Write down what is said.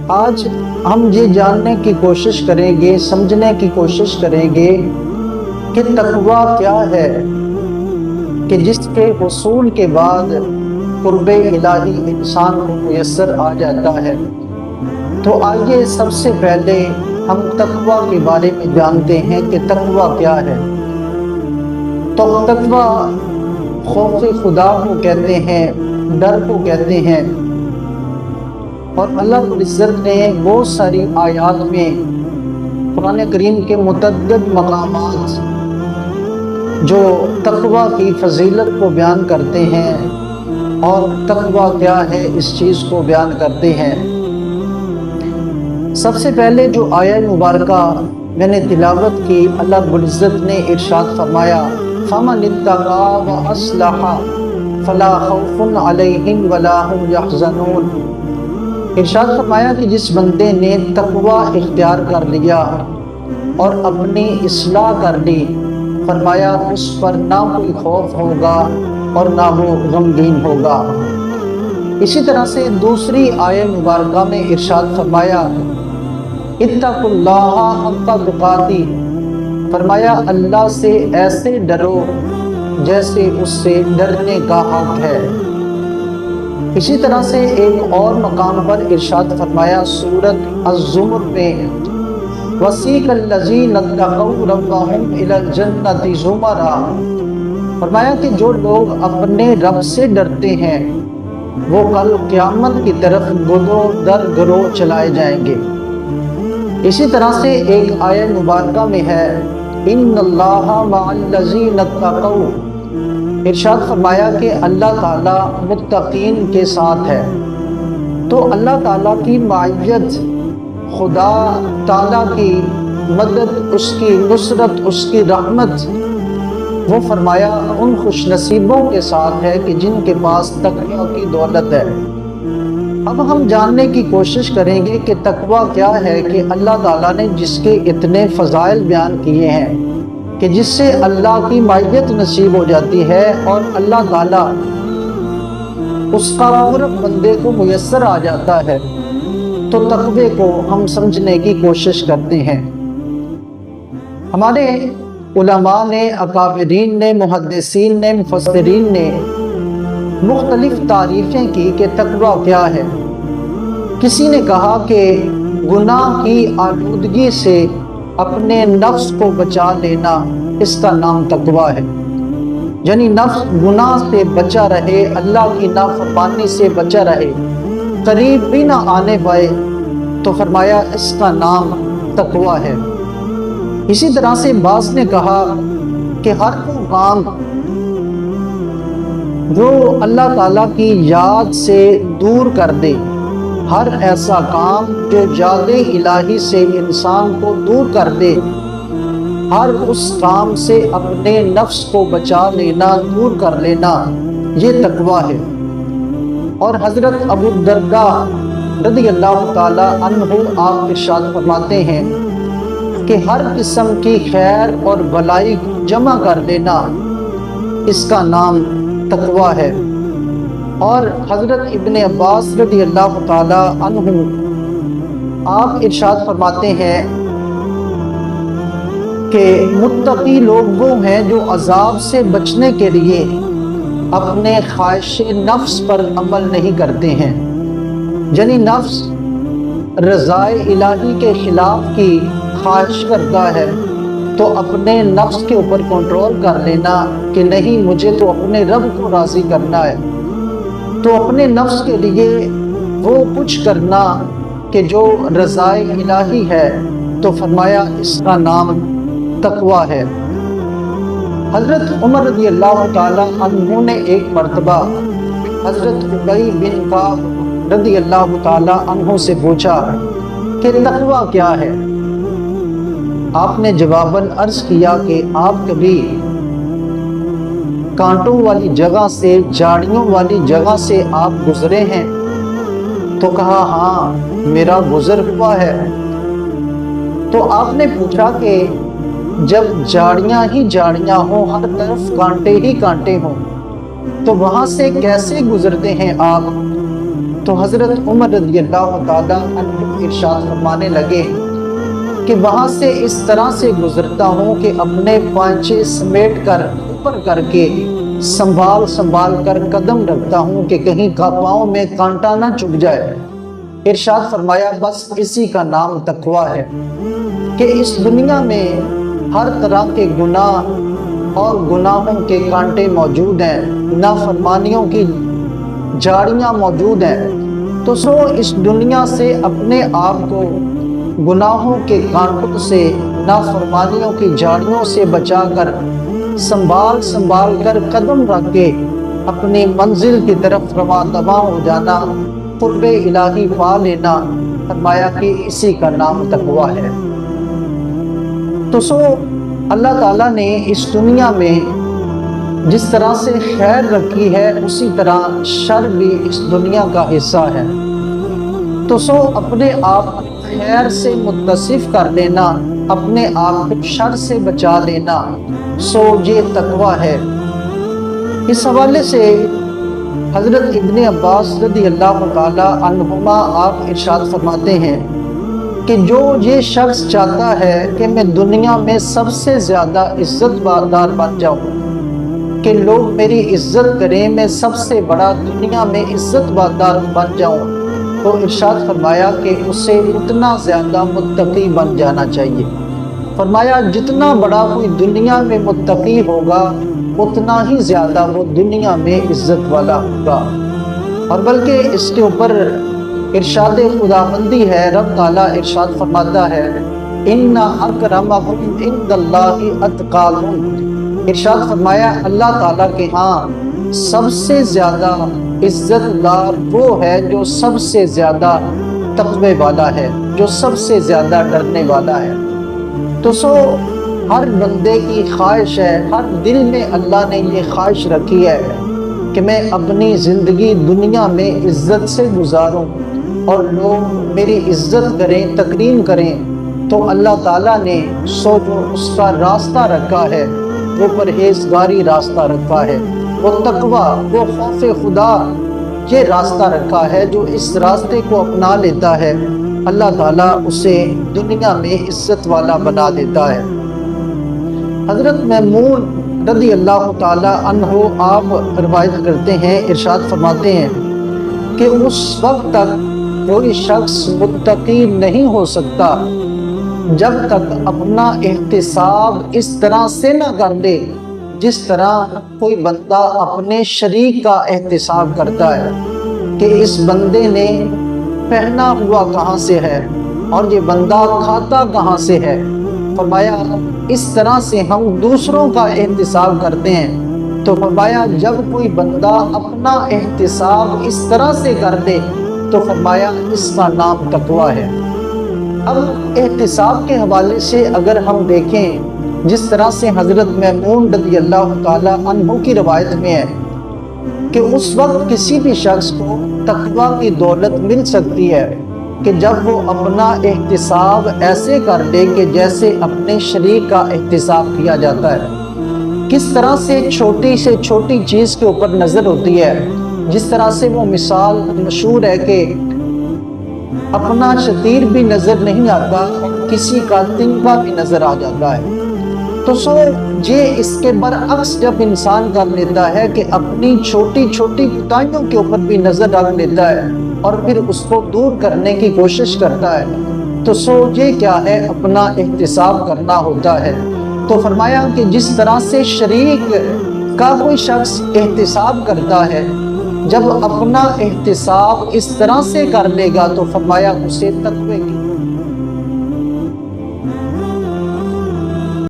آج ہم یہ جاننے کی کوشش کریں گے، سمجھنے کی کوشش کریں گے کہ تقویٰ کیا ہے، کہ جس کے حصول کے بعد قرب الہی انسان کو میسر آ جاتا ہے۔ تو آئیے سب سے پہلے ہم تقویٰ کے بارے میں جانتے ہیں کہ تقویٰ کیا ہے۔ تو تقویٰ خوف خدا کو کہتے ہیں، ڈر کو کہتے ہیں، اور اللہ رب العزت نے بہت ساری آیات میں قرآن کریم کے متعدد مقامات جو تقویٰ کی فضیلت کو بیان کرتے ہیں اور تقویٰ کیا ہے اس چیز کو بیان کرتے ہیں۔ سب سے پہلے جو آیہ مبارکہ میں نے تلاوت کی، اللہ رب العزت نے ارشاد فرمایا فَمَنِ اتَّقَىٰ وَأَصْلَحَ فَلَا خَوْفٌ عَلَيْهِمْ وَلَا هُمْ يَحْزَنُونَ۔ ارشاد فرمایا کہ جس بندے نے تقویٰ اختیار کر لیا اور اپنی اصلاح کر لی، فرمایا اس پر نہ کوئی خوف ہوگا اور نہ وہ غمگین ہوگا۔ اسی طرح سے دوسری آیہ مبارکہ میں ارشاد فرمایا اتقوا اللہ حق تقاتہ، فرمایا اللہ سے ایسے ڈرو جیسے اس سے ڈرنے کا حق ہے۔ اسی طرح سے ایک اور مقام پر ارشاد فرمایا سورۃ الزمر میں وَسِيقَ الَّذِينَ اتَّقَوْا رَبَّهُمْ إِلَى الْجَنَّةِ زُمَرًا، فرمایا کہ جو لوگ اپنے رب سے ڈرتے ہیں وہ کل قیامت کی طرف گروہ در گروہ چلائے جائیں گے۔ اسی طرح سے ایک آیہ مبارکہ میں ہے إِنَّ اللَّهَ مَعَ الَّذِينَ اتَّقَوْا، ارشاد فرمایا کہ اللہ تعالیٰ متقین کے ساتھ ہے۔ تو اللہ تعالیٰ کی معیت، خدا تعالیٰ کی مدد، اس کی نصرت، اس کی رحمت، وہ فرمایا ان خوش نصیبوں کے ساتھ ہے کہ جن کے پاس تقویٰ کی دولت ہے۔ اب ہم جاننے کی کوشش کریں گے کہ تقویٰ کیا ہے، کہ اللہ تعالیٰ نے جس کے اتنے فضائل بیان کیے ہیں کہ جس سے اللہ کی معیت نصیب ہو جاتی ہے اور اللہ تعالیٰ اس کا قرب بندے کو میسر آ جاتا ہے، تو تقوی کو ہم سمجھنے کی کوشش کرتے ہیں۔ ہمارے علماء نے، اکابرین نے، محدثین نے، مفسرین نے مختلف تعریفیں کی کہ تقوی کیا ہے۔ کسی نے کہا کہ گناہ کی آلودگی سے اپنے نفس کو بچا لینا، اس کا نام تقویٰ ہے۔ یعنی نفس گناہ سے بچا رہے، اللہ کی نافرمانی سے بچا رہے، قریب بھی نہ آنے پائے، تو فرمایا اس کا نام تقویٰ ہے۔ اسی طرح سے بعض نے کہا کہ ہر وہ کام جو اللہ تعالیٰ کی یاد سے دور کر دے، ہر ایسا کام جو یاد الہی سے انسان کو دور کر دے، ہر اس کام سے اپنے نفس کو بچا لینا، دور کر لینا، یہ تقویٰ ہے۔ اور حضرت ابو الدرداء رضی اللہ تعالی عنہ آپ ارشاد فرماتے ہیں کہ ہر قسم کی خیر اور بھلائی جمع کر لینا، اس کا نام تقویٰ ہے۔ اور حضرت ابن عباس رضی اللہ تعالی عنہ آپ ارشاد فرماتے ہیں کہ متقی لوگ وہ ہیں جو عذاب سے بچنے کے لیے اپنے خواہش نفس پر عمل نہیں کرتے ہیں۔ یعنی نفس رضائے الہی کے خلاف کی خواہش کرتا ہے تو اپنے نفس کے اوپر کنٹرول کر لینا کہ نہیں، مجھے تو اپنے رب کو راضی کرنا ہے، تو اپنے نفس کے لیے وہ کچھ کرنا کہ جو رضائے الہی ہے، تو فرمایا اس کا نام تقویٰ ہے۔ حضرت عمر رضی اللہ تعالی عنہ نے ایک مرتبہ حضرت ابی بن کعب رضی اللہ تعالی عنہ سے پوچھا کہ تقویٰ کیا ہے؟ آپ نے جواباً عرض کیا کہ آپ کبھی کانٹوں والی جگہ سے، جھاڑیوں والی جگہ سے آپ گزرے ہیں؟ تو کہا ہاں میرا گزر ہوا ہے۔ تو آپ نے پوچھا کہ جب جھاڑیاں ہی جھاڑیاں ہوں، ہر طرف کانٹے ہی کانٹے ہوں، تو وہاں سے کیسے گزرتے ہیں آپ؟ تو حضرت عمر رضی اللہ تعالیٰ عنہ ارشاد فرمانے لگے کہ وہاں سے اس طرح سے گزرتا ہوں کہ اپنے پانچے سمیٹ کر اوپر کر کے سنبھال کر قدم رکھتا ہوں کہ کہیں پاؤں میں کانٹا نہ چبھ جائے۔ ارشاد فرمایا بس اسی کا نام تقویٰ ہے کہ اس دنیا میں ہر طرح کے گناہ اور گناہوں کے کانٹے موجود ہیں، نافرمانیوں کی جھاڑیاں موجود ہیں، تو اس دنیا سے اپنے آپ کو گناہوں کے کانٹوں سے، نافرمانیوں کی جھاڑیوں سے بچا کر سنبھال کر قدم رکھ کے اپنی منزل کی طرف رواں دواں ہو جانا، قرب الہی پا لینا، فرمایا کہ اسی کا نام تقویٰ ہے۔ تو اللہ تعالیٰ نے اس دنیا میں جس طرح سے خیر رکھی ہے اسی طرح شر بھی اس دنیا کا حصہ ہے، تو اپنے آپ خیر سے متصف کر لینا، اپنے آپ کو شر سے بچا لینا، یہ تقویٰ ہے۔ اس حوالے سے حضرت ابن عباس رضی اللہ تعالی عنہما آپ ارشاد فرماتے ہیں کہ جو یہ شخص چاہتا ہے کہ میں دنیا میں سب سے زیادہ عزت دار بن جاؤں، کہ لوگ میری عزت کریں، میں سب سے بڑا دنیا میں عزت دار بن جاؤں، تو ارشاد فرمایا کہ اسے اتنا زیادہ متقی بن جانا چاہیے۔ فرمایا جتنا بڑا کوئی دنیا میں متقی ہوگا اتنا ہی زیادہ وہ دنیا میں عزت والا ہوگا۔ اور بلکہ اس کے اوپر ارشاد خداوندی ہے، رب تعالیٰ ارشاد فرماتا ہے ان اکرمکم عند اللہ اتقاکم، ارشاد فرمایا اللہ تعالیٰ کے ہاں سب سے زیادہ عزت دار وہ ہے جو سب سے زیادہ تقوی والا ہے، جو سب سے زیادہ ڈرنے والا ہے۔ تو ہر بندے کی خواہش ہے، ہر دل میں اللہ نے یہ خواہش رکھی ہے کہ میں اپنی زندگی دنیا میں عزت سے گزاروں اور لوگ میری عزت کریں، تکریم کریں، تو اللہ تعالیٰ نے جو اس کا راستہ رکھا ہے وہ پرہیزگاری راستہ رکھا ہے، وہ تقویٰ، وہ خوف خدا، یہ راستہ رکھا ہے۔ جو اس راستے کو اپنا لیتا ہے اللہ تعالیٰ اسے دنیا میں عزت والا بنا دیتا ہے۔ حضرت میمون رضی اللہ تعالی عنہ آپ روایت کرتے ہیں، ارشاد فرماتے ہیں کہ اس وقت تک کوئی شخص متقی نہیں ہو سکتا جب تک اپنا احتساب اس طرح سے نہ کر لے جس طرح کوئی بندہ اپنے شریک کا احتساب کرتا ہے کہ اس بندے نے پہنا ہوا کہاں سے ہے اور یہ بندہ کھاتا کہاں سے ہے۔ فرمایا اس طرح سے ہم دوسروں کا احتساب کرتے ہیں، تو فرمایا جب کوئی بندہ اپنا احتساب اس طرح سے کر دے تو فرمایا اس کا نام تقویٰ ہے۔ اب احتساب کے حوالے سے اگر ہم دیکھیں جس طرح سے حضرت میمون رضی اللہ تعالی عنہ کی روایت میں ہے کہ اس وقت کسی بھی شخص کو تقویٰ کی دولت مل سکتی ہے کہ جب وہ اپنا احتساب ایسے کر لے کہ جیسے اپنے شریک کا احتساب کیا جاتا ہے۔ کس طرح سے چھوٹی سے چھوٹی چیز کے اوپر نظر ہوتی ہے، جس طرح سے وہ مثال مشہور ہے کہ اپنا شتیر بھی نظر نہیں آتا، کسی کا تنبا بھی نظر آ جاتا ہے۔ تو یہ اس کے برعکس جب انسان کر لیتا ہے کہ اپنی چھوٹی چھوٹی کوتاہیوں کے اوپر بھی نظر رکھ لیتا ہے اور پھر اس کو دور کرنے کی کوشش کرتا ہے، تو یہ کیا ہے؟ اپنا احتساب کرنا ہوتا ہے۔ تو فرمایا کہ جس طرح سے شریک کا کوئی شخص احتساب کرتا ہے، جب اپنا احتساب اس طرح سے کر لے گا تو فرمایا اسے تقوی کی